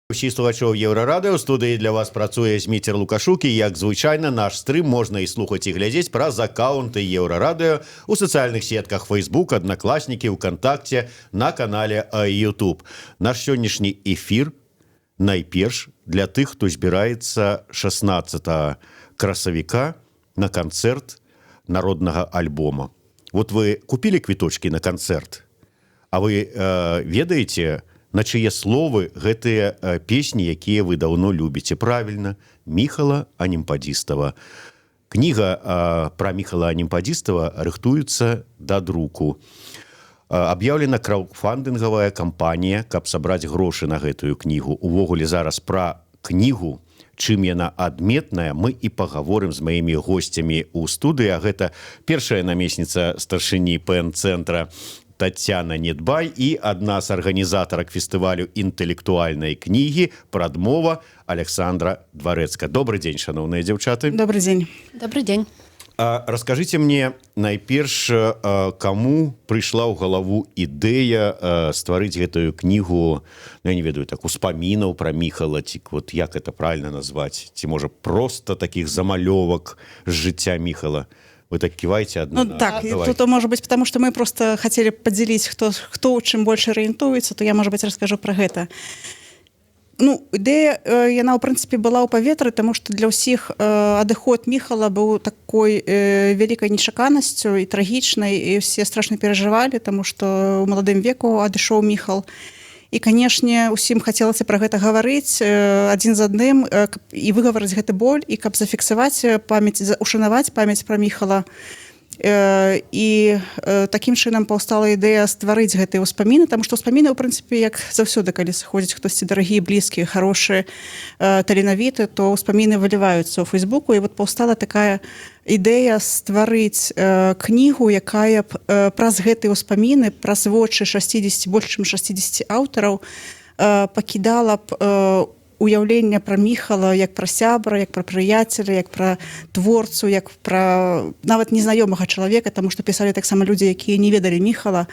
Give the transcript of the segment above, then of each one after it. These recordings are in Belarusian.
Усі слухачоў Еўрарадыё, у студыі для вас працуе Зміцер Лукашук, і як звычайна наш стрым можна і слухаць і глядзець праз аккаунты Еўрарадыё у сацыяльных сетках Facebook, Аднакласнікі, ВКонтакце, на канале YouTube. Наш сённяшні эфір найперш для тых, хто збіраецца 16 красавіка на канцэрт народнага альбома. Вот вы купілі квіточкі на канцэрт, а вы ведаеце, на чые словы гэтыя песні, якія вы даўно любіце. Правильно, Міхала Анімпадзістава. Кніга пра Міхала Анімпадзістава рыхтуецца да друку. Аб'яўлена краўдфандынгавая кампанія, каб сабраць грошы на гэтую кнігу. Увогуле зараз пра кнігу, чым яна адметная, мы і пагаворым з маімі госцямі ў студыі. А гэта першая намесніца старшыні ПН-цэнтра Тацяна Недбай і адна з арганізатарак фестывалю інтэлектуальнай кнігі «Прадмова» Александра Дварэцка. Добрый дзень, шановныя дзяўчаты. Добрый дзень. Добрый дзень. Раскажыце мне найперш, каму прыйшла ў галаву ідэя стварыць гэтую кнігу, я не ведаю, так, успамінаў пра Міхала, ці вот як это правильно назваць, ці можа проста такіх замалёвак з жыцця Міхала. Вы так киваете одна. Ну так, тут может быть, потому что мы просто хотели поделить, кто чем больше ориентуется, то я, может быть, расскажу про гэта. Ну, ідэя, яна, ў прынцыпе, была ў паветры, таму што для ўсіх адыход Міхала быў такой вялікай нечаканасцю і трагічнай, і ўсе страшна перажывалі, таму што ў маладым веку адышоў Міхал. І, канешне, усім хацелася пра гэта гаварыць адзін з адным і выгаварыць гэты боль, і каб зафіксаваць памяць, ушанаваць памяць пра Міхала. І такім чынам паўстала ідэя стварыць гэтыя ўспаміны, таму што ўспаміны, ў прынцыпе, як заўсёды, калі сыходзіць хтосьці дарагі, блізкі, хорошы, таленавіты, то ўспаміны выліваюцца ў Фейсбуку. І вот паўстала такая ідэя стварыць кнігу, якая б праз гэтыя ўспаміны, праз вочы 60, больш чым 60 аўтараў пакідала б уяўленне пра Міхала як пра сябра, як пра прыяцеля, як пра творцу, як пра нават незнаёмага чалавека, таму што пісалі таксама людзі, якія не ведалі Міхала,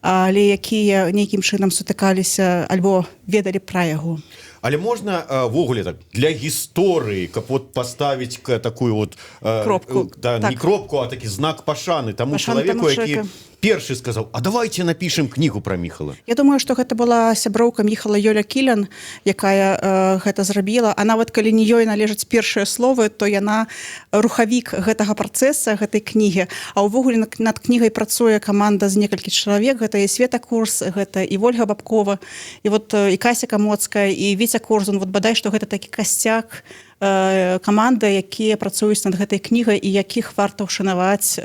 але якія нейкім чынам сутыкаліся альбо ведалі пра яго. Але можна ввогуле так для гісторыі, каб вот паставіць такую вот кропку, да, так. Не кропку, а такі знак пашаны таму чалавеку, які першы сказаў: а давайте напішем кнігу пра Міхала. Я думаю, што гэта была сяброўка Міхала Ёля Кілян, якая гэта зрабіла, а нават калі не ёй належаць першыя словы, то яна рухавік гэтага працэса, гэтай кнігі. А ўвогуле над кнігай працуе каманда з некалькі чалавек, гэта і Света Курс, гэта і Вольга Бабкова, і вот і Кася Камоцкая, і Віця Корзун, вот бадай што гэта такі касцяк каманда, якія працуюць над гэтай кнігай і якіх варта ўшанаваць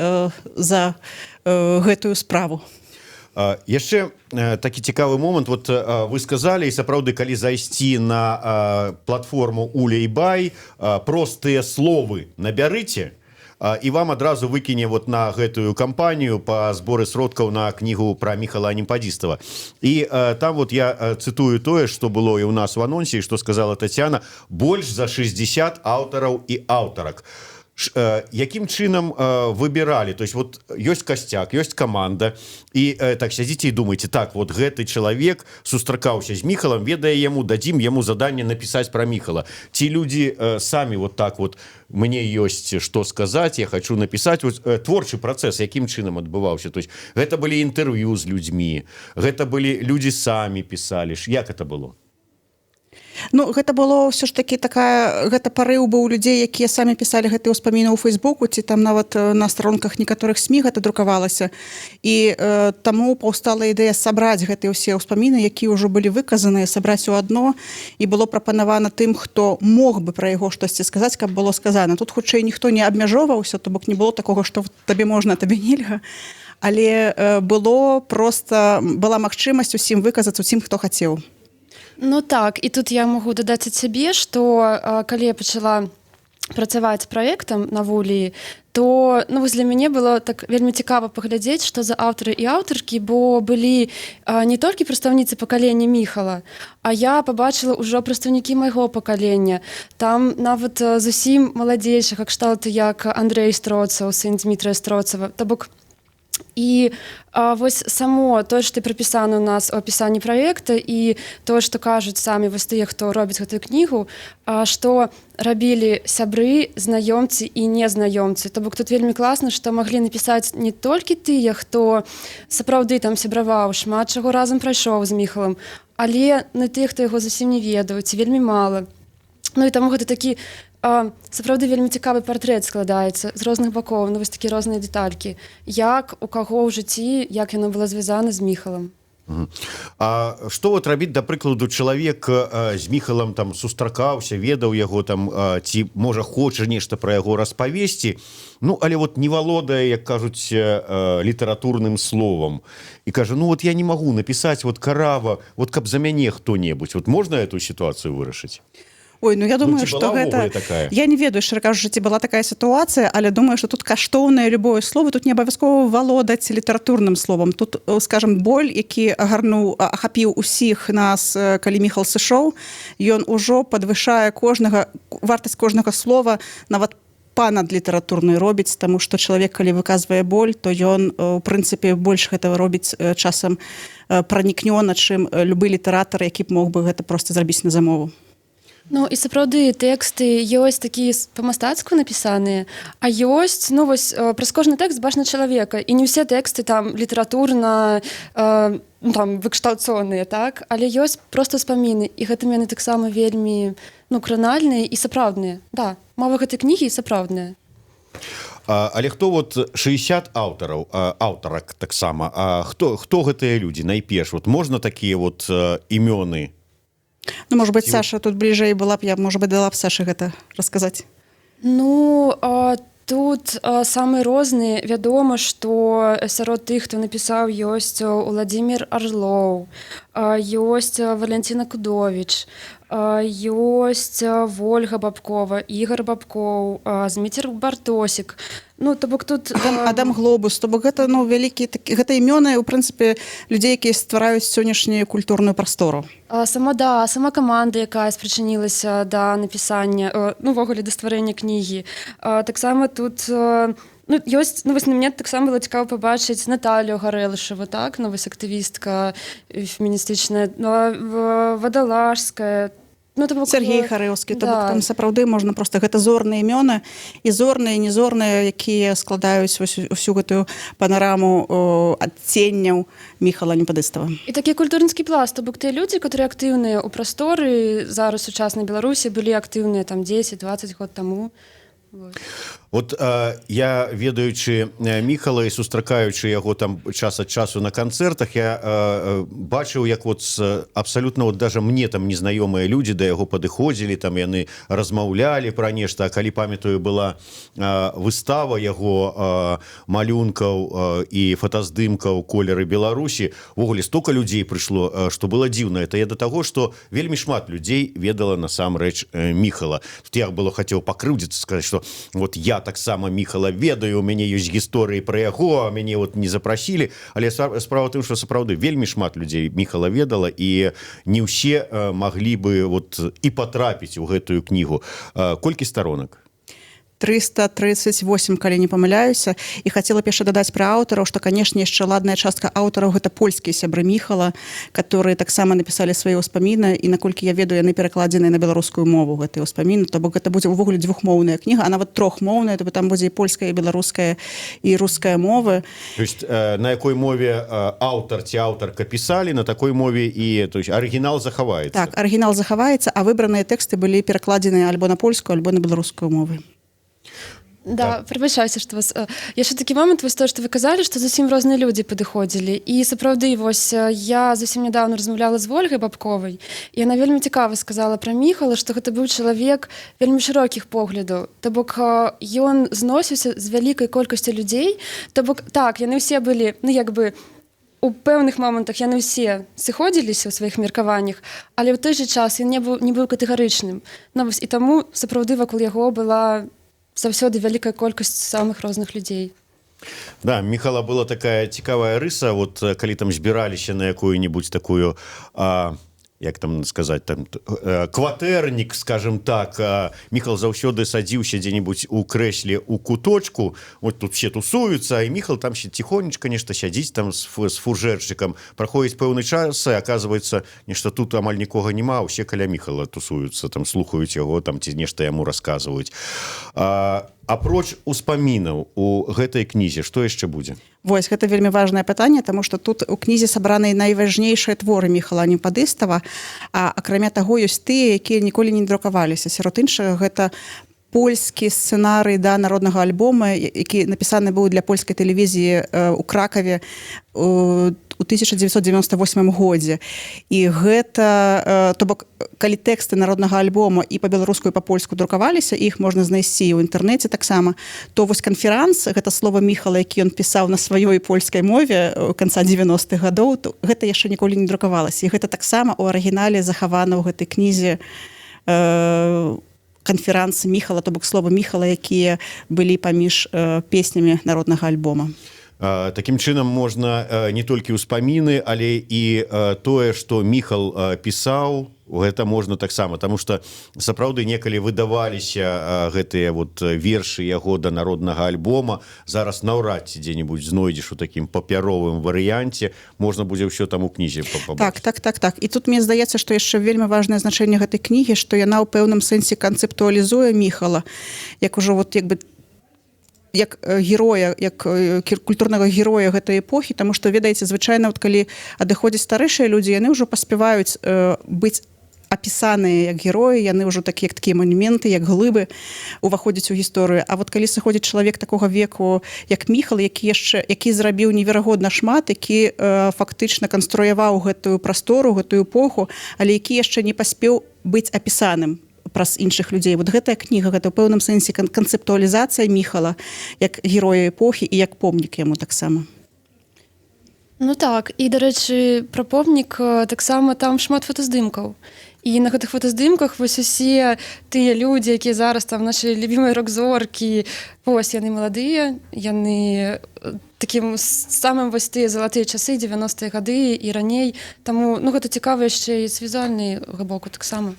за гэтую справу. Яшчэ такі цікавы момант. Вот вы сказалі, і сапраўды, калі зайсці на платформу Улейбай, простыя словы набярыце, і вам адразу выкіне вот на гэтую кампанію па зборы сродкаў на кнігу пра Міхала Анімпадзістава. І там вот я цытую тое, што было і ў нас у анонсе, і што сказала Тацяна: больш за 60 аўтараў і аўтарак. Якім чынам выбіралі? То есть вот ёсць касцяк, ёсць каманда, і так сядзіце і думаеце: так, вот гэты чалавек сустракаўся з Міхалам, ведае яму, дадзім яму заданне напісаць пра Міхала. Ці людзі самі вот так вот: мне ёсць што сказаць, я хочу напісаць. Вот, творчы працэс якім чынам адбываўся? То есть гэта былі інтэрв'ю з людзьмі, гэта былі людзі самі пісалі, як это было? Ну, гэта было ўсё ж такі гэта парыў быў людзей, якія самі пісалі гэтыя ўспаміны ў Фейсбуку, ці там нават на старонках некаторых СМІ гэта друкавалася. І таму паўстала ідэя сабраць гэтыя ўсе ўспаміны, якія ўжо былі выказаныя, сабраць у адно, і было прапанавана тым, хто мог бы пра яго штосьці сказаць, каб было сказана. Тут хутчэй ніхто не абмяжоўваўся, то бок не было такога, што табе можна, табе нельга. Але была магчымасць усім выказаць, усім, хто хацеў. Ну так, і тут я магу дадаць ад сябе, што калі я пачала працаваць праектам на Вулі, то вось для мяне было так вельмі цікава паглядзець, што за аўтары і аўтаркі, бо былі не толькі прадстаўніцы пакалення Міхала, а я пабачыла ўжо прадстаўнікі майго пакалення. Там нават зусім маладзейшых, кшталту як Андрэй Строцаў, сын Дмітрыя Строцава. То бок І вось само тое, што прапісана у нас у апісанні праекта і тое, што кажуць самі вось тыя, хто робіць гэтую кнігу, што рабілі сябры, знаёмцы і незнаёмцы. То бок тут вельмі класна, што маглі напісаць не толькі тыя, хто сапраўды там сябраваў, шмат чаго разам прайшоў з Міхалам, але на тых, хто яго зусім не ведаў, ці вельмі мала. Ну і таму гэта такі сапраўды вельмі цікавы партрэт складаецца з розных бакоў, ну вось такія розныя дэталькі. Як, у каго ў жыцці, як яно было звязана з Міхалам. А што вот рабіць, да прыкладу, чалавек з Міхалам там сустракаўся, ведаў яго там, ці можа хоча нешта пра яго распавесці, ну але вот не валодае, як кажуць, літаратурным словам і кажа, ну вот я не магу напісаць вот карава, вот каб за мяне хто-небудзь, вот можна эту сітуацыю вырашыць? Ой, ну я думаю, ці што была гэта... такая? Я не ведаю, шчыра кажучы, ці была такая сітуацыя, але думаю, што тут каштоўнае любое слово, тут не абавязкова валодаць літаратурным словам. Тут, скажам, боль, які ахапіў усіх нас, калі Міхал сышоў, ён ужо падвышае вартасць кожнага слова, нават панад літаратурны робіць, таму што чалавек, калі выказвае боль, то ён, у прынцыпе, больш гэтага робіць часам пранікнёна, чым любы літаратар, які б мог бы гэта проста зрабіць на замову. Ну і сапраўды тэксты ёсць такія па-мастацку напісаныя, а ёсць, ну вось праз кожны тэкст бачна чалавека, і не ўсе тэксты там літаратурна там выкшталцоныя, так, але ёсць проста ўспаміны, і гэта яны таксама вельмі кранальныя і сапраўдныя. Да, мова гэтай кнігі сапраўдная. Але хто вот 60 аўтараў, аўтарак таксама, хто гэтыя людзі найперш? Вот можна такія вот імёны? Ну, может быть, Саша тут бліжэй была б, я, может быть, дала б Саше гэта расказаць. Ну, тут самыя розныя. Вядома, што сярод тых, хто напісаў, ёсць Уладзімір Арлоў, ёсць Валянціна Кудовіч, ёсць Вольга Бабкова, Ігор Бабкоў, Зміцер Бартосік. Ну, то бок тут... Адам Глобус, то бок гэта, ну, вялікі... Гэта імёны, у прынцыпе, людзей, якія ствараюць сённяшнюю культурную прастору. Сама каманда, якая спрычынілася да напісання, ну, увогуле, да стварэння кнігі. Таксама тут... Ну, ёсць, ну, вось на мне таксама было цікава пабачыць Наталію Гарэлышаву, так, ну, вось актывістка феміністычная, Вадалажская, ну, Сергей Харэўскі, то бок там сапраўды можна проста, гэта зорныя імёны, і зорныя, і незорныя, якія складаюць усю гэтую панараму адценняў Міхала Непадыстава. І такі культурніцкі пласт, то бок тыя людзі, которые актыўныя ў прасторы, зараз у сучаснай Беларусі былі актыўныя там 10-20 год таму. Вот я, ведаючы Міхала і сустракаючы яго там час ад часу на канцэртах, я бачыў, як вот абсалютна вот даже мне там незнаёмыя людзі да яго падыходзілі, там яны размаўлялі пра нешта, а калі памятаю, была выстава яго малюнкаў і фотаздымкаў колеры Беларусі, увогуле столько людзей прыйшло, што было дзіўна. Это я да таго, што вельмі шмат людзей ведала насамрэч Міхала. Тут я было хацеў пакрыўдзіцца, сказаць, што вот я таксама Міхала ведаю, у мяне ёсць гісторыі пра яго, а мяне вот не запрасілі, але справа тым, што сапраўды вельмі шмат людзей Міхала ведала, і не ўсе маглі бы вот і патрапіць у гэтую кнігу. Колькі старонак? 338, калі не памыляюся, і хацела б яшчэ дадаць пра аўтараў, што, канешне, яшчэ ладная частка аўтараў гэта польскія сябры Міхала, которые таксама напісалі свае ўспаміны, і наколькі я ведаю, яны перакладзеныя на беларускую мову гэтыя ўспаміны, то бок гэта будзе ўвогуле двухмоўная кніга, а нават трохмоўная, то там будзе і польская, і беларуская, і руская мовы. То есть на якой мове аўтар ці аўтарка пісалі, на такой мове і то есть арыгінал захаваецца. Так, арыгінал захаваецца, а выбраныя тэксты былі перакладзеныя альбо на польскую, альбо на беларускую мовы. Да, прабачайся, што вас... Яшчэ такі момант, вось то, што вы казалі, што зусім розныя людзі падыходзілі. І сапраўды, вось, я зусім нядаўна размаўляла з Вольгай Бабковай, і яна вельмі цікава сказала пра Міхала, што гэта быў чалавек вельмі шырокіх поглядаў. То бок, ён зносіўся з вялікай колькасцю людзей. То бок, так, яны ўсе былі, ну, як бы, у пэўных момантах яны ўсе сыходзіліся ў сваіх меркаваннях, але ў той жа час ён не быў катэгарычным. Ну, вось, і таму сапраўды вакол яго была заўсёды вялікая колькасць самых розных людзей. Да, Міхала была такая цікавая рыса, вот калі там збіраліся на якую-нибудь такую як там сказаць там кватэрнік, скажем так, Міхал заўсёды садзіўся дзе-нибудь у крэсле у куточку, вот тут все тусуюцца, і Міхал там ціхонечка нешта сядзіць там з фужэрчыкам, праходзіць пэўны час, і аказваецца, нешта тут амаль нікога няма, усе каля Міхала тусуюцца, там слухаюць яго, там ці нешта яму расказваюць. Апроч успамінаў у гэтай кнізе, што яшчэ будзе? Вось, гэта вельмі важнае пытанне, таму што тут у кнізе сабраны найважнейшыя творы Міхала Непадыстава, а акрамя таго ёсць тыя, якія ніколі не друкаваліся. Сярод іншага гэта польскі сцэнарый да народнага альбома, які напісаны быў для польскай тэлевізіі ў Кракаве у 1998 годзе. І гэта, то бок, калі тэксты народнага альбома і па-беларуску, і па-польску друкаваліся, іх можна знайсці ў інтэрнэце таксама, то вось канферанс, гэта слова Міхала, які ён пісаў на сваёй польскай мове ў канца 90-х гадоў, то гэта яшчэ ніколі не друкавалася. І гэта таксама ў арыгінале захавана ў гэтай кнізе канферанс Міхала, то бок слова Міхала, якія былі паміж песнямі народнага альбома. Такім чынам можна не толькі ўспаміны, але і тое, што Міхал пісаў, гэта можна таксама, таму што сапраўды некалі выдаваліся гэтыя вот вершы яго да народнага альбома, зараз наўрад ці дзе-нибудь знойдзеш у такім папяровым варыянце, можна будзе ўсё там у кнізе пабачыць. Так. І тут мне здаецца, што яшчэ вельмі важнае значэнне гэтай кнігі, што яна ў пэўным сэнсе канцэптуалізуе Міхала, як ужо вот як бы як героя, як культурнага героя гэтай эпохі, таму што, ведаеце, звычайна, вот, калі адыходзяць старэйшыя людзі, яны ўжо паспяваюць быць апісаныя як героі, яны ўжо такія манументы, як глыбы уваходзяць у гісторыю. А вот калі сыходзіць чалавек такога веку, як Міхал, які зрабіў неверагодна шмат, які фактычна канструяваў гэтую прастору, гэтую эпоху, але які яшчэ не паспеў быць апісаным праз іншых людзей. Вот гэтая кніга, гэта ў пэўным сэнсе канцэптуалізацыя Міхала як героя эпохі і як помнік яму таксама. Ну так, і, дарэчы, пра помнік таксама там шмат фотаздымкаў. І на гэтых фотаздымках вось усе тыя людзі, якія зараз там нашы любімыя рок-зоркі, вось яны маладыя, яны такім самым вось тыя залатыя часы, 90-е гады і раней. Таму, ну, гэта цікава яшчэ і з візуальнага боку таксама.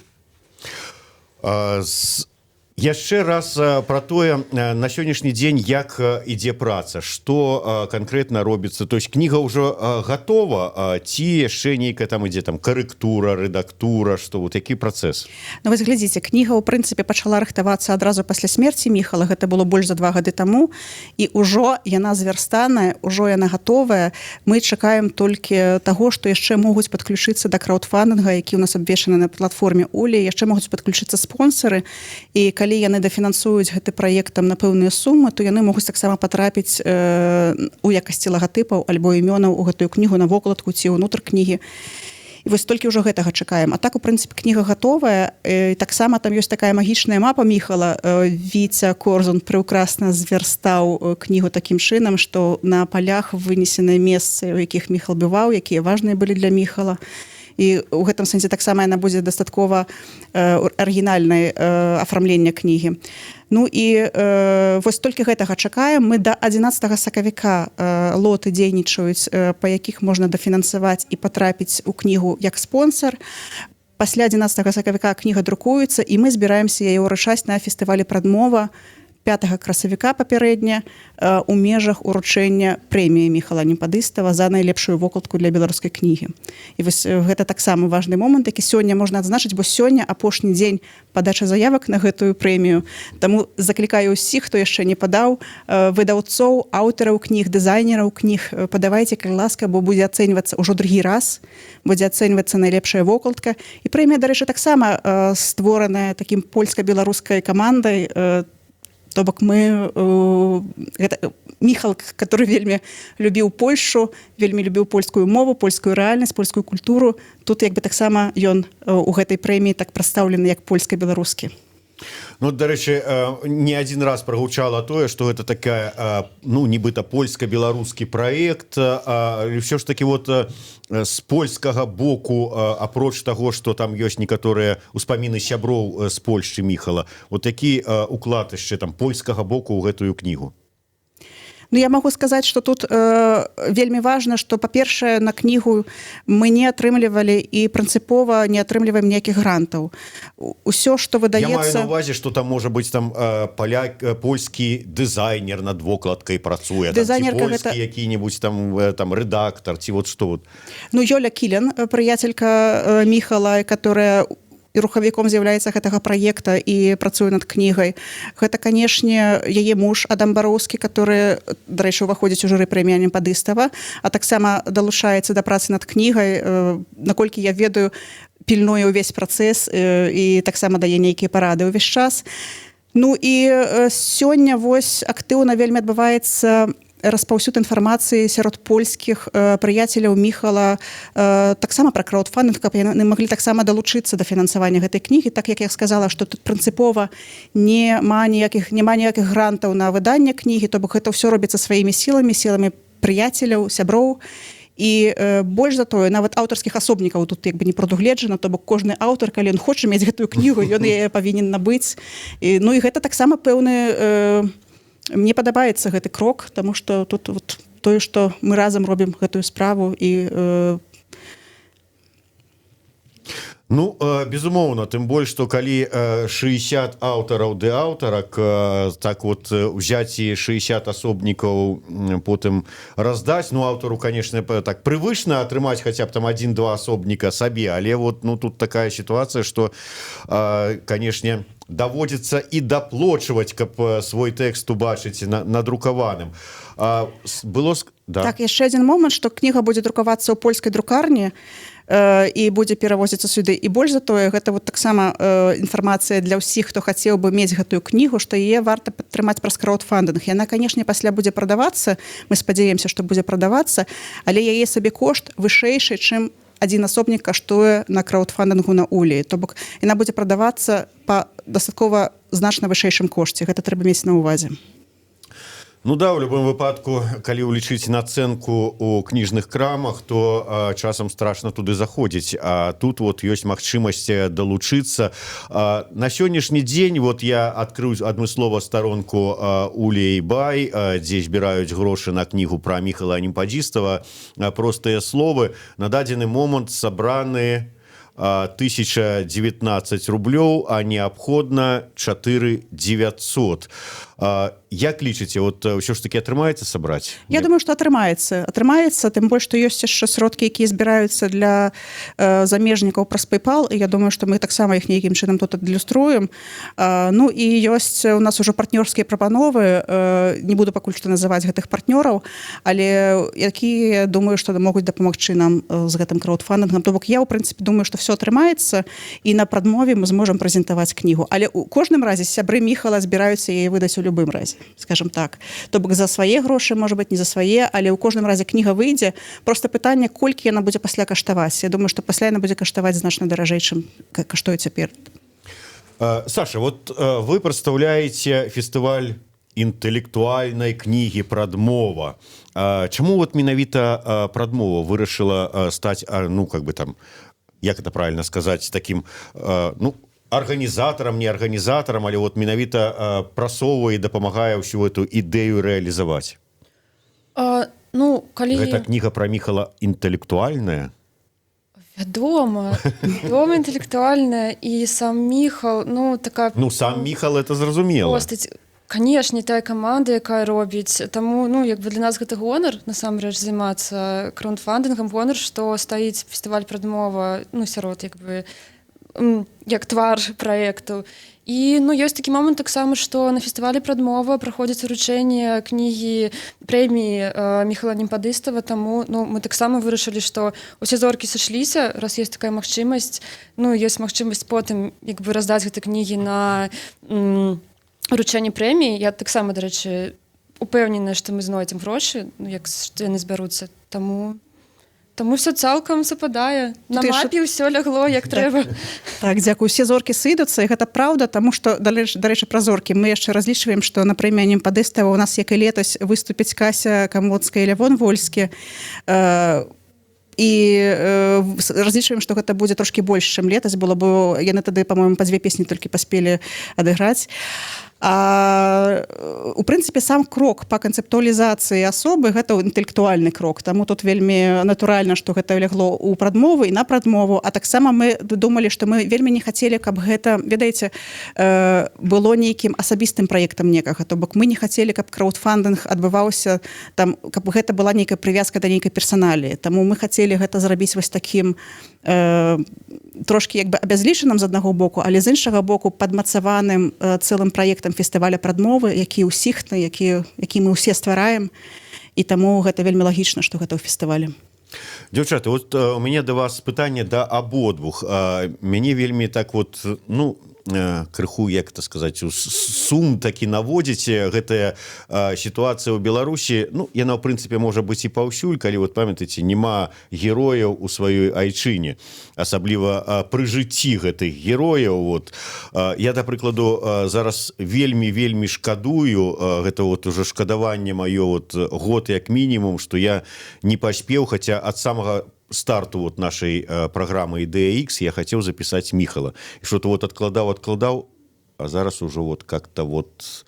Яшчэ раз пра тое, на сённяшні дзень як ідзе праца, што канкрэтна робіцца, то есть кніга ўжо гатова, ці яшчэ нейкая там ідзе там карэктура, рэдактура, што вот які працэс? Ну вось глядзіце, кніга ў прынцыпе пачала рыхтавацца адразу пасля смерці Міхала, гэта было больш за 2 гады таму, і ўжо яна зверстаная, ўжо яна гатовая. Мы чакаем толькі таго, што яшчэ могуць падключыцца да краўдфандынга, які ў нас абвешчаны на платформе Улі, яшчэ могуць падключыцца спонсары, і калі яны дафінансуюць гэты праект там на пэўныя сумы, то яны могуць таксама патрапіць у якасці лагатыпаў альбо імёнаў у гэтую кнігу на вокладку ці ўнутр кнігі. І вось толькі ўжо гэтага чакаем. А так, у прынцыпе, кніга гатовая. І таксама там ёсць такая магічная мапа Міхала. Віця Корзун прыўкрасна зверстаў кнігу такім чынам, што на палях вынесеныя месцы, у якіх Міхал бываў, якія важныя былі для Міхала. І ў гэтым сэнсе таксама яна будзе дастаткова арыгінальнай афармлення кнігі. Ну і вось толькі гэтага чакаем. Мы да 11 сакавіка лоты дзейнічаюць, па якіх можна дафінансаваць і патрапіць у кнігу як спонсар. Пасля 11 сакавіка кніга друкуецца, і мы збіраемся яе ўручаць на фестывалі «Прадмова» 5 красавіка папярэдня у межах уручэння прэміі Міхала Непадыстава за найлепшую вокладку для беларускай кнігі. І вось гэта таксама важны момант, які сёння можна адзначыць, бо сёння апошні дзень падачы заявак на гэтую прэмію. Таму заклікаю ўсіх, хто яшчэ не падаў, выдаўцоў, аўтараў кніг, дызайнераў кніг, падавайце, калі ласка, бо будзе ацэньвацца ўжо другі раз, будзе ацэньвацца найлепшая вокладка. І прэмія, дарэчы, таксама створаная такім польска-беларускай камандай. То бок мы... Міхал, который вельмі любіў Польшу, вельмі любіў польскую мову, польскую рэальнасць, польскую культуру. Тут як бы таксама ён у гэтай прэміі так прадстаўлены як польска-беларускі. Ну, дарэчы, не адзін раз прагучала тое, што гэта такая, ну, нібыта польска-беларускі праект, ўсё ж такі вот з польскага боку, апроч таго, што там ёсць некаторыя успаміны сяброў з Польшчы Міхала, вот такі уклад яшчэ там польскага боку ў гэтую кнігу. Ну, я могу сказаць, што тут вельмі важна, што, па-першае, на кнігу мы не атрымлівалі і прынцыпова не атрымліваем ніякіх грантаў. Усё, што выдаецца... Я маю на ўвазе, што там можа быць там польскі дызайнер над вокладкай працуе, ці польскі які-небудзь там рэдактар, ці вот што вот. Ну, Ёля Кілен, прыяцелька Міхала, которая і рухавіком з'яўляецца гэтага праекта і працуе над кнігай. Гэта, канешне, яе муж Адам Бароўскі, который, дарэчы, уваходзіць у журы прэміі Анімпадыстава, а таксама далучаецца да працы над кнігай, наколькі я ведаю, пільнуе ўвесь працэс і таксама дае нейкія парады ўвесь час. Ну і сёння вось актыўна вельмі адбываецца распаўсюд інфармацыі сярод польскіх прыяцеляў Міхала таксама пра краўдфандынг, каб яны маглі таксама далучыцца да фінансавання гэтай кнігі, так як я сказала, што тут прынцыпова няма ніякіх грантаў на выданне кнігі, то бок гэта ўсё робіцца сваімі сіламі прыяцеляў, сяброў. І больш за тое, нават аўтарскіх асобнікаў тут як бы не прадугледжана, то бок кожны аўтар, калі ён хоча мець гэтую кнігу, ён яе павінен набыць. Ну і гэта таксама пэўны... Мне падабаецца гэты крок, таму што тут вот тое, што мы разам робім гэтую справу і Ну, безумоўна, тым больш, што калі 60 аўтараў ды аўтарак, так вот узяць і 60 асобнікаў потым раздаць, ну, аўтару, конечно, так прывычна атрымаць хаця б там 1-2 асобніка сабе, але вот, ну, тут такая сітуацыя, што, канешне, даводзіцца і даплочваць, каб свой тэкст убачыць надрукаваным. Было... Да. Так, яшчэ адзін момант, што кніга будзе друкавацца ў польскай друкарні, і будзе перавозіцца сюды. І больш за тое, гэта вот таксама інфармацыя для ўсіх, хто хацеў бы мець гэтую кнігу, што яе варта падтрымаць праз краўдфандынг. Яна, канешне, пасля будзе прадавацца, мы спадзяемся, што будзе прадавацца, але яе сабекошт вышэйшы, чым адзін асобнік каштуе на краўдфандынгу на Улі. То бок яна будзе прадавацца па дастаткова значна вышэйшым кошце. Гэта трэба мець на ўвазе. Ну да, у любым выпадку, калі ўлічыць нацэнку у кніжных крамах, то часам страшна туды заходзіць. А тут вот ёсць магчымасць далучыцца. На сённяшні дзень вот я адкрыў адмыслова старонку Улей Бай, дзе збіраюць грошы на кнігу пра Міхала Анімпадзістава. Простыя словы. На дадзены момант сабраны 1019 рублёў, а неабходна 4900. Як лічыце, вот ўсё ж таки атрымаецца сабраць? Я думаю, што атрымаецца. Атрымаецца, тым больш, што ёсць яшчэ сродкі, якія збіраюцца для замежнікаў праз PayPal, і я думаю, што мы таксама іх нейкім чынам тут адлюструем. Ну і ёсць у нас ужо партнёрскія прапановы, не буду пакуль што называць гэтых партнёраў, але якія, думаю, што могуць дапамагчы нам з гэтым краўдфандынгам. То бок я, у прынцыпе, думаю, што все атрымаецца, і на прадмове мы зможам прэзентаваць кнігу. Але у кожным разе сябры Міхала збіраюцца яе выдаць у любым разе, скажем так. То бок за свае грошы, можа быць, не за свае, але ў кожным разе кніга выйдзе. Просто пытанне, колькі яна будзе пасля каштаваць. Я думаю, што пасля яна будзе каштаваць значна даражэй, чым каштуе цяпер. Саша, вот вы прадстаўляеце фестываль інтэлектуальнай кнігі «Прадмова». Чаму вот менавіта «Прадмова» вырашыла стаць, ну, как бы там, як это правильно сказаць, таким, ну, арганізатарам, не арганізатарам, але вот менавіта прасоўвае і дапамагае ўсю эту ідэю рэалізаваць? Ну, калі... Гэта кніга пра Міхала інтэлектуальная? Вядома, інтэлектуальная, і сам Міхал, ну, такая... Ну, сам Міхал, это зразумела. Постаць, канешне, тая каманда, якая робіць. Таму, ну, як бы для нас гэта гонар, насамрэч, займацца краўдфандынгам, гонар, што стаіць фестываль «Прадмова», ну, сярод, як бы, як твар праекту. І, ну, ёсць такі момант таксама, што на фестывалі «Прадмова» праходзіць уручэнне кнігі прэміі Міхала Анімпадыстава, таму, ну, мы таксама вырашылі, што усе зоркі сышліся, раз ёсць такая магчымасць, ну, ёсць магчымасць потым, як бы, раздаць гэты кнігі на уручэнне прэміі. Я таксама, дарэчы, упэўненая, што мы знойдзем грошы, ну, як яны збяруцца, таму все цалкам супадае. На мапе ўсё лягло, як трэба. Так, дзякую. Усе зоркі сыдуцца, і гэта праўда, таму што, дарэчы, пра зоркі, мы яшчэ разлічваем, што на прэміі Анімпадыстава у нас, як і летась, выступіць Кася Камоцкая і Лявон Вольскі. І разлічваем, што гэта будзе трошкі больш, чым летась было, бо яны тады, па-моему, па 2 песні толькі паспелі адыграць. А у прынцыпе сам крок па канцэптуалізацыі асобы гэта інтэлектуальны крок, таму тут вельмі натуральна, што гэта лягло ў прадмову і на прадмову, а таксама мы думалі, што мы вельмі не хацелі, каб гэта, ведаеце, было нейкім асабістым праектам некага, то бок мы не хацелі, каб краудфандынг адбываўся там, каб гэта была нейкая прывязка да нейкай персаналіі, таму мы хацелі гэта зрабіць вось такім трошки як бы абязлічаным з аднаго боку, але з іншага боку падмацаваным цэлым праектам фестываля прадмовы, які ўсіхны, які мы ўсе ствараем, і таму гэта вельмі лагічна, што гэта ў фестывалі. Дзяўчаты, вот у мяне да вас пытанне да абодвух. Мяне вельмі так вот, ну, крыху, як это сказаць, сум такі наводзіць гэтая сітуацыя ў Беларусі. Ну, яна, ў прынцыпе, можа быць і паўсюль, калі, вот памятаеце, няма герояў у сваёй айчыне, асабліва пры жыцці гэтых герояў. Вот. Я, да прыкладу, зараз вельмі шкадую, гэта вот уже шкадаванне маё вот год як мінімум, што я не паспеў, хаця ад самага старту вот нашей программы «Идея X» я хотел записать Михала. И что-то вот откладаў, а зараз уже вот как-то вот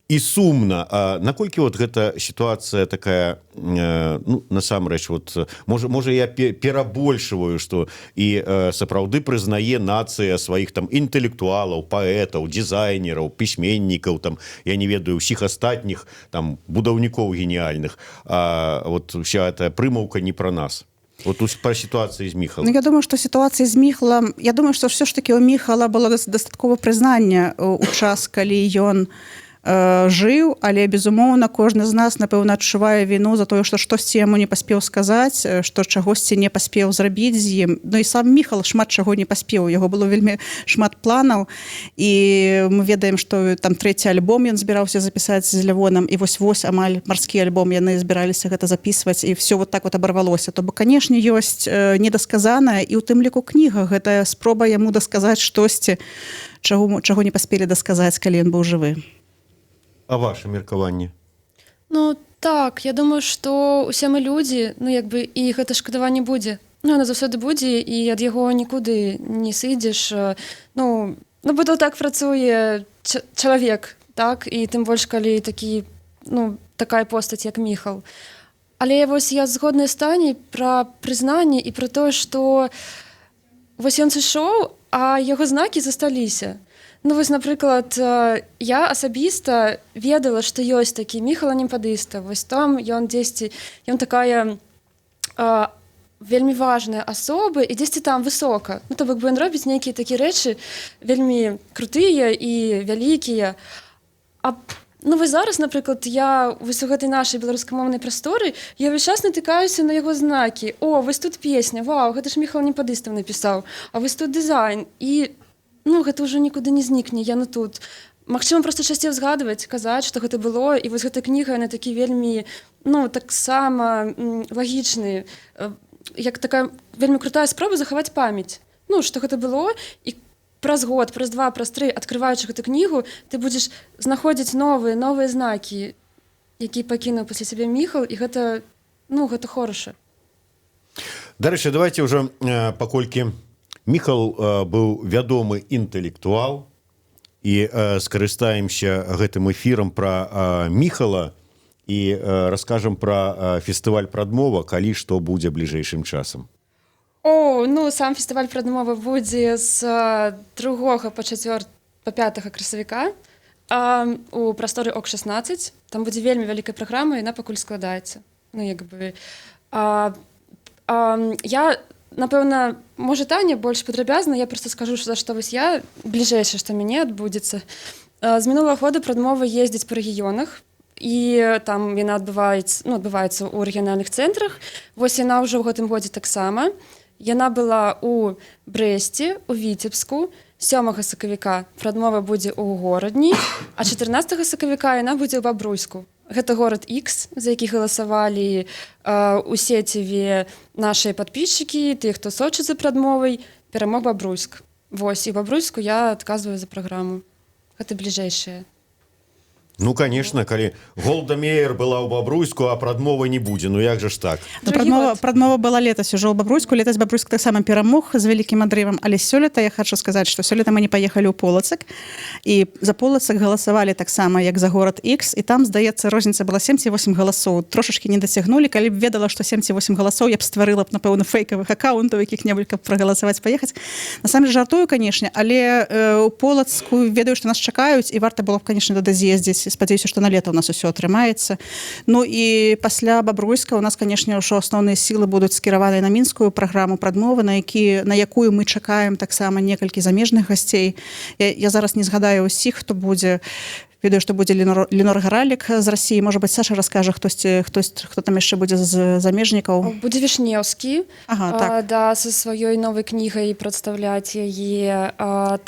и сумно. А наколькі вот гэта ситуация такая, ну, насамрэч, вот, можа я перабольшваю, что и сапраўды прызнае нацыя сваіх там інтэлектуалаў, паэтаў, дизайнераў, пісьменнікаў, там, я не ведаю, усіх астатніх там будаўнікоў гениальных. А вот вся эта прымаўка не про нас. Вот тут про ситуацию з Міхалом. Ну, я думаю, что ситуация з Міхалом, я думаю, что все ж таки у Міхала было дастаткова прызнання у час, калі ён жыў, але безумоўна кожны з нас напэўна адчувае віну за тое, што штосьці яму не паспеў сказаць, што чагосьці не паспеў зрабіць з ім. Ну і сам Міхал шмат чаго не паспеў, у яго было вельмі шмат планаў, і мы ведаем, што там 3-й альбом ён збіраўся запісаць з Лявонам, і вось амаль марскі альбом яны збіраліся гэта запісваць, і все вот так вот абарвалося. То бок, канешне, ёсць недасказанае, і ў тым ліку кніга гэта спроба яму дасказаць штосьці, чаго не паспелі дасказаць, калі ён быў жывы. А ваше меркаванне? Ну, так, я думаю, што усе мы людзі, ну, як бы, і гэта шкадаванне будзе. Ну, яно заўсёды будзе, і ад яго нікуды не сыдзеш. Ну, бо то так працуе чалавек, так, і тым больш, калі такі, ну, такая постаць, як Міхал. Але вось я згодная з Таняй пра прызнанне і пра тое, што вось ён сышоў, а яго знакі засталіся. Ну, вось, напрыклад, я асабіста ведала, што ёсць такі Міхал Анімпадыста. Вось там ён дзесьці, ён такая вельмі важная асоба і дзесьці там высока. Ну, то бок бы ён робіць нейкія такія рэчы вельмі крутыя і вялікія. Ну, вось зараз, напрыклад, я вось у гэтай нашай беларускамоўнай прасторы, я ўвесь час натыкаюся на яго знакі. О, вось тут песня, вау, гэта ж Міхал Анімпадыстаў напісаў. А вось тут дызайн. І ну, гэта ўжо нікуды не знікне, яно тут. Магчыма, проста часцей згадваць, казаць, што гэта было, і вось гэта кніга, яна такі вельмі, ну, таксама лагічны, як такая вельмі крутая спроба захаваць памяць. Ну, што гэта было, і праз год, праз 2, праз 3, адкрываючы гэту кнігу, ты будзеш знаходзіць новыя знакі, якія пакінуў пасля сябе Міхал, і гэта, ну, гэта хораша. Дарэчы, давайте ўжо, паколькі Міхал быў вядомы інтэлектуал, і скарыстаемся гэтым эфірам пра Міхала і раскажам пра фестываль прадмова, калі што будзе бліжэйшым часам. О, ну, сам фестываль прадмова будзе з 2 па 5 красавіка у прасторы ОК-16. Там будзе вельмі вялікая праграма, яна пакуль складаецца. Ну, як бы... Я, напэўна, можа, Таня больш падрабязна, я проста скажу, за што вось я, бліжэйшае, што мяне адбудзецца. З мінулага года прадмова ездзіць па рэгіёнах, і там яна адбываецца ў рэгіянальных цэнтрах. Вось яна ўжо ў гэтым годзе таксама. Яна была ў Брэсце, у Віцебску, 7 сакавіка прадмова будзе ў Горадні, а 14 сакавіка яна будзе ў Бабруйску. Гэта горад X, за які галасавалі у сеціве нашыя падпісчыкі, тыя, хто сочыць за прадмовай, перамог Бабруйск. Вось, і Бабруйску я адказваю за праграму. Гэта бліжэйшае. Ну конечно, калі Голда Меер была ў Бабруйску, а прадмовы не будзе, ну як же ж так. Ну, Другі год. прадмова была летась ужо ў Бабруйску, летась Бабруйск таксама перамог з вялікім адрывам, але сёлета я хочу сказаць, што сёлета мы не паехалі ў Полацак, і за Полацак галасавалі таксама як за горад X, і там, здаецца, розніца была 7 ці 8 галасоў, трошачкі не дацягнулі, калі б ведала, што 7 ці 8 галасоў, я б стварыла б, напэўна, фейкавых аккаунтаў якіх-небудзь, каб прагаласаваць, паехаць. Насамрэч жартую, канешне, але ў Полацку ведаю, што нас чакаюць, і варта было б, канешне, туды з'ездзіць. Спадзяюся, што на лета у нас усё атрымаецца. Ну і пасля Бабруйска у нас, канешне, ўжо асноўныя сілы будуць скіраваныя на мінскую праграму прадмовы, на якую мы чакаем таксама некалькі замежных гасцей. Я зараз не згадаю ўсіх, хто будзе. Ведаю, што будзе Ленор Гаралік з Расіі. Можа быць, Саша раскажа, хто там яшчэ будзе з замежнікаў. Будзе Вішнеўскі, так. да, са сваёй новай кнігай прадстаўляць яе.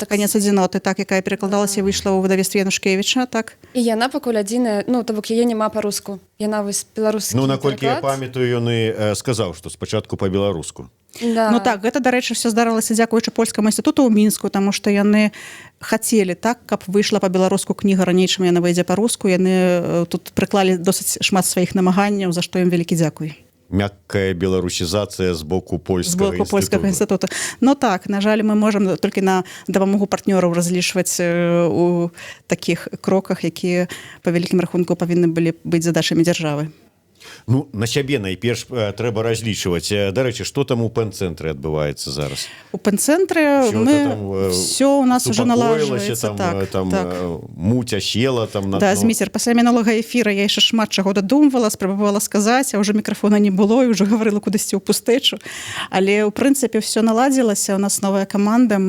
«Канец адзіноты», так, якая перакладалася і выйшла ў выдавецтве Янушкевіча, так. І яна пакуль адзіная, ну, то бок яе няма па-руску. Яна вось беларускі Ну, наколькі я пераклад. памятаю, ён і сказаў, што спачатку па-беларуску. Да. Ну так, гэта, дарэчы, все здарылася дзякуючы польскаму інстытуту ў Мінску, таму што яны хацелі так, каб выйшла па-беларуску кніга раней, чым яна выйдзе па-руску. Яны тут прыклалі досыць шмат сваіх намаганняў, за што ім вялікі дзякуй. Мяккая беларусізацыя з боку польскага інстытута. Ну так, на жаль, мы можам толькі на дапамогу партнёраў разлічваць у такіх кроках, якія па вялікім рахунку павінны былі быць задачамі дзяржавы. Ну, на сябе найперш трэба разлічваць. Дарэчы, што там у пэн-цэнтры адбываецца зараз? У пэн-цэнтры все у нас уже налажваецца. Там муць асела. Да, Зміцер, пасля мінулага эфіра я яшчэ шмат чаго дадумвала, спрабавала сказаць, а ўжо мікрафона не было, і ўжо гаварыла кудысьці ў пустэчу. Але, ў прынцыпе, все наладзілася, у нас новая каманда,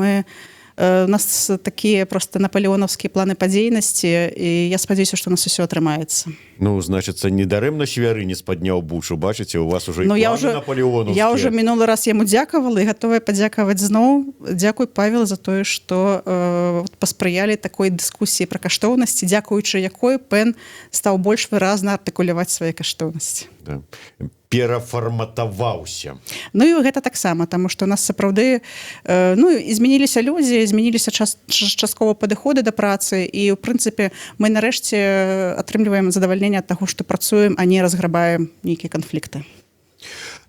у нас такія просто напалеонаўскія планы па дзейнасці, і я спадзяюся, што у нас усё атрымаецца. Ну, значыцца, недарэмна Свярынец падняў бучу, бачыце, у вас уже ну, планы напалеонаўскія. Я ўжо мінулы раз яму дзякавала і гатовая падзякаваць зноў. Дзякуй, Павел, за тое, што паспрыялі такой дыскусіі пра каштоўнасці, дзякуючы якой пэн стаў больш выразна артыкуляваць свае каштоўнасці. Да. Перафарматаваўся. Ну і гэта таксама, таму што у нас сапраўды змяніліся людзі, змяніліся часткова падыходы да працы, і ў прынцыпе мы нарэшце атрымліваем задавальненне ад таго, што працуем, а не разграбаем нейкія канфлікты.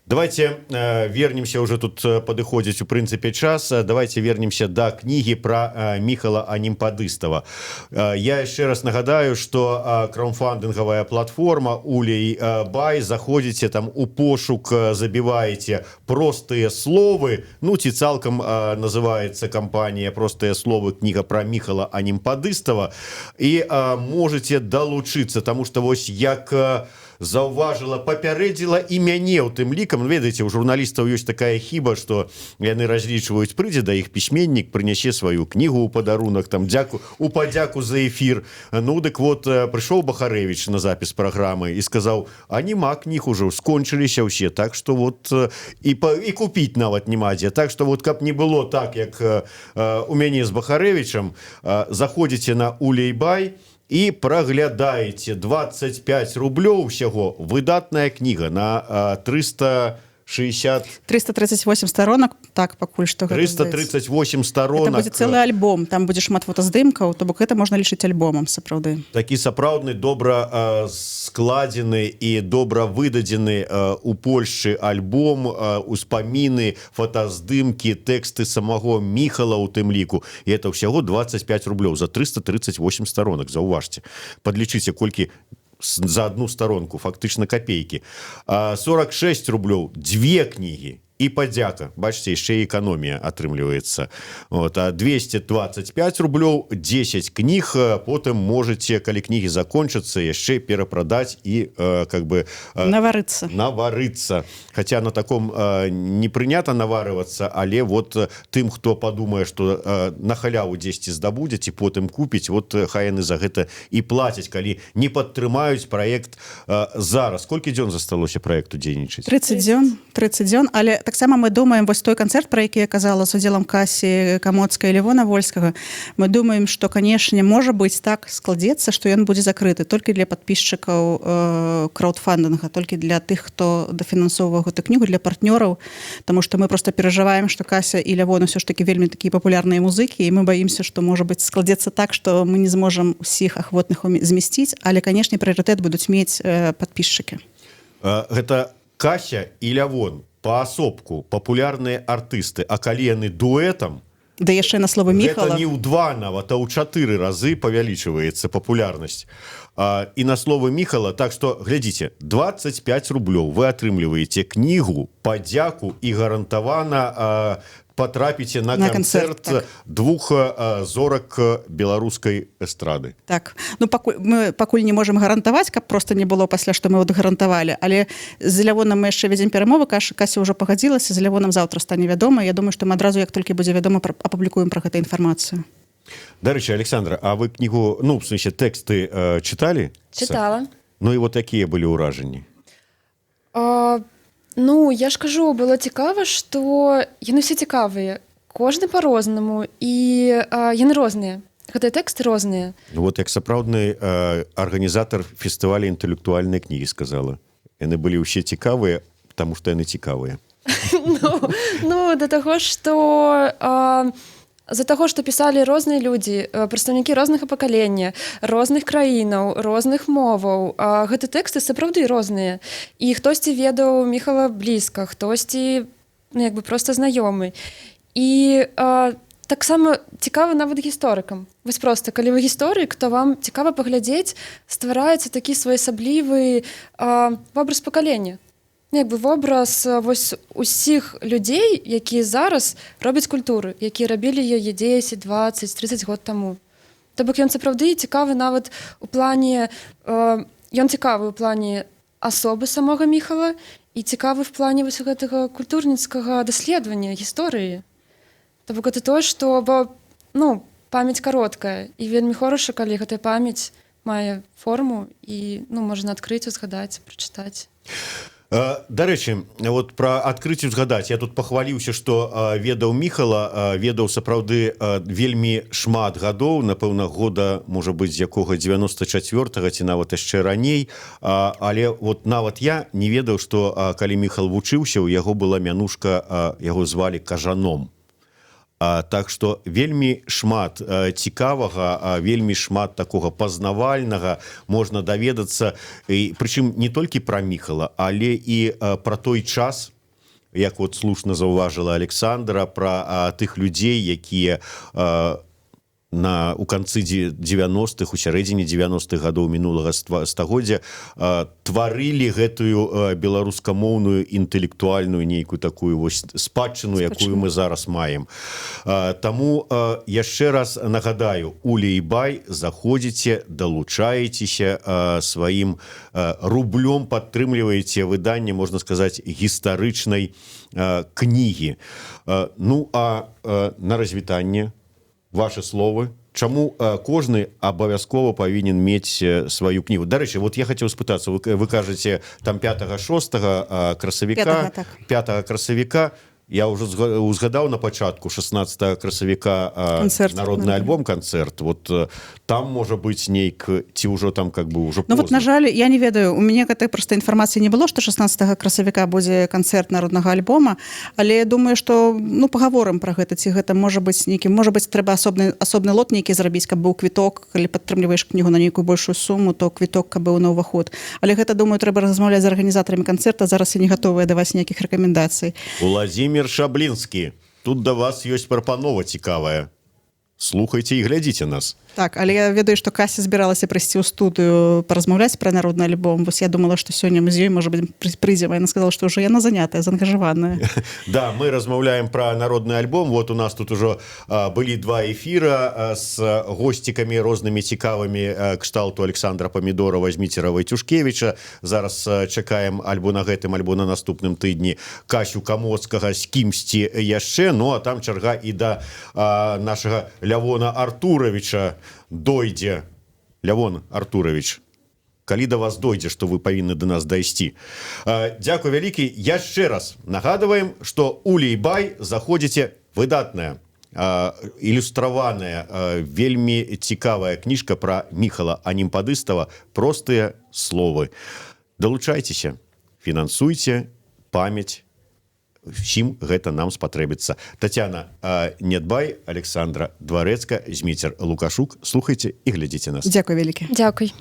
Давайте вернемся, уже тут падыходзіць у прынцыпе час, давайте вернемся да кнігі пра Міхала Анімпадыстава. Я яшчэ раз нагадаю, што краўдфандынгавая платформа Улей Бай, заходзіце там у пошук, забіваеце простыя словы, ну ці цалкам называецца кампанія «Простыя словы», кніга пра Міхала Анімпадыстава, і можете далучыцца, таму што вось як заўважыла, папярэдзіла і мяне ў тым лікам. Ведаеце, у журналістаў ёсць такая хіба, што яны разлічваюць, прыйдзе да іх пісьменнік, прынясе сваю кнігу ў падарунак, там у падзяку за эфір. Ну, дык вот, прыйшоў Бахарэвіч на запіс праграмы і сказаў, а нема кніг ужо, скончыліся ўсе, так што вот і купіць нават нема дзе. Так што вот, каб не было так, як у мяне з Бахарэвічам, заходзіце на Улей Бай і праглядаеце 25 рублёў усяго. Выдатная кніга на 338 сторонок, так, пакуль што. 338 сторонок. Это будзе цэлы альбом, там будзе шмат фотаздымкаў, то бок гэта можна лічыць альбомам, сапраўды. Такі сапраўдны, добра складзены і добра выдадзены у Польшчы альбом, успаміны, фотаздымкі, тэксты самого Міхала ў тым ліку. І это ўсяго 25 рублёў за 338 сторонок, заўважце. Падлічыце, колькі за одну сторонку, фактычна копейкі. 46 рублёў, 2 кнігі і падзяка. Бачыце, яшчэ і эканомія атрымліваецца. Вот, а 225 рублёў, 10 кніг, потым можете, калі кнігі закончацца, яшчэ перапрадаць і как бы наварыцца. Хаця на таком не прынята наварывацца, але вот тым, хто падумае, што на халяву дзесьці здабудзе, ці потым купіць, вот хай яны за гэта і плацяць, калі не падтрымаюць праект зараз. Колькі дзён засталося праекту дзейнічаць? 30 дзён, але таксама мы думаем, вось той канцэрт, про які я казала, з удзелам Касі Камоцкай і Левона Вольскага, мы думаем, што, канешне, можа быць так складзецца, што ён будзе закрыты толькі для падпісчыкаў краудфандинга, толькі для тых, хто дафінансоўвае гэту кнігу, для партнёраў, таму што мы просто перажываем, што Кася і Левон ўсё ж такі вельмі такія папулярныя музыкі, і мы баімся, што, можа быць, складзецца так, што мы не зможам усіх ахвотных змясціць, але, канешне, прыярытэт будуць мець падпісчыкі. Гэта Кася і Лявон паасобку папулярныя артысты, а калі яны дуэтам, Да яшчэ на слова Міхала. гэта не ў 2 нават, а ў 4 разы павялічваецца папулярнасць. І на слово Міхала, так што глядзіце, 25 рублёў вы атрымліваеце кнігу, падзяку і гарантавана потрапіце на канцэрт так. двух зорак беларускай эстрады. Так, ну мы пакуль не можем гарантаваць, каб просто не было пасля, што мы гарантавалі, але з Лявонам мы яшчэ вядзем перамовы, Кася ўжо пагадзілася, з Лявонам заўтра стане вядома. Я думаю, што мы адразу, як толькі будзе вядома, апублікуем пра гэта інфармацыю. Дарэчы, Александра, а вы кнігу, ну, в смысле, тэксты чыталі? Чытала. Ну і вот якія былі ўражанні? Ну, я ж кажу, было цікава, што яны все цікавыя, кожны па-рознаму, і яны розныя. Гэтыя тэксты розныя. Вот як сапраўдны арганізатар фестываля інтэлектуальнай кнігі сказала. Яны былі ўсе цікавыя, таму што яны цікавыя. Ну, да таго, што... З-за таго, што пісалі розныя людзі, прадстаўнікі рознага пакалення, розных краінаў, розных моваў. Гэты тэксты сапраўды розныя. І хтосьці ведаў Міхала блізка, хтосьці проста знаёмы. І таксама цікава нават гісторыкам. Вось проста, калі вы гісторык, то вам цікава паглядзець, ствараецца такі своеасаблівы вобраз пакалення. Вобраз вось усіх людзей, якія зараз робяць культуру, якія рабілі яе 10, 20, 30 год таму. То бок ён сапраўды цікавы нават у плане ён цікавы ў плане асобы самога Міхала і цікавы в плане вось гэтага культурніцкага даследавання гісторыі. То бок гэта тое, што памяць кароткая і вельмі хораша, калі гэтая памяць мае форму і можна адкрыць, узгадаць, прачытаць. Дарэчы, вот пра адкрыць узгадаць, я тут пахваліўся, што ведаў Міхала, ведаў сапраўды вельмі шмат гадоў, напэўна, года, можа быць, з якога 94-го ці нават яшчэ раней, але вот нават я не ведаў, што калі Міхал вучыўся, у яго была мянушка, яго звалі Кажаном. Так што вельмі шмат цікавага, вельмі шмат такога пазнавальнага можна даведацца, прычым не толькі пра Міхала, але і пра той час, як вот слушна заўважыла Александра, пра тых людзей, якія у канцы 90-х, у сярэдзіне 90-х гадоў мінулага стагоддзя тварылі гэтую беларускамоўную інтэлектуальную нейкую такую вось спадчыну, якую мы зараз маем. Таму яшчэ раз нагадаю, Улей-Бай, заходзіце, далучаецеся сваім рублём, падтрымліваеце выданне, можна сказаць, гістарычнай кнігі. Ну, а на развітанне ваши словы. Чаму кожны абавязкова павінен мець сваю кнігу? Дарэчы, вот я хацеў спытацца, вы кажаце там 5-6 красавіка, 5 красавіка, я ўжо узгадаў на пачатку 16 красавіка народны альбом канцэрт. Вот там можа быць нейк, ці ўжо там как бы ўжо позна. Ну вот, на жаль, я не ведаю, у мяне гэтай проста інфармацыі не было, што 16 красавіка будзе канцэрт народнага альбома, але я думаю, што пагаворым пра гэта, ці гэта можа быць нейкі, можа быць, трэба асобны лот нейкі зрабіць, каб быў квіток, калі падтрымліваеш кнігу на нейкую большую суму, то квіток каб быў на ўваход. Але гэта, думаю, трэба размаўляць з арганізатарамі канцэрта, зараз я не гатовая даваць ніякіх рэкамендацый. Владимир Шаблінскі, тут да вас ёсць прапанова цікавая. Слухайце і глядзіце нас. Так, але я ведаю, што Кася збіралася прыйсці ў студыю паразмаўляць пра народны альбом. Вось я думала, што сёння мы з ёй, можа быць, прыйдзем. Яна сказала, што ўжо яна занятая, заангажаваная. Да, мы размаўляем пра народны альбом. Вот у нас тут ужо былі 2 эфіра з госцікамі рознымі цікавымі кшталту Александра Памідора, Вазьміцера, Вайцюшкевіча. Зараз чакаем альбо на гэтым, альбо на наступным тыдні Касю Камоцкага з кімсьці яшчэ. Ну, а там чарга і да нашага Лявона Артуровича дойдзе. Лявон Артурович, калі до вас дойдзе, што вы павінны до нас дайсці. Дзякуй вялікі. Яшчэ раз нагадваем, што Улей-бай заходзіце, выдатная, ілюстраваная, вельмі цікавая кніжка пра Міхала Анімпадыстава «Простыя словы». Далучайцеся, фінансуйце памяць, усім гэта нам спатрэбіцца. Тацяна Недбай, Александра Дварэцка, Зміцер Лукашук. Слухайце і глядзіце нас. Дзякуй вялікі. Дзякуй.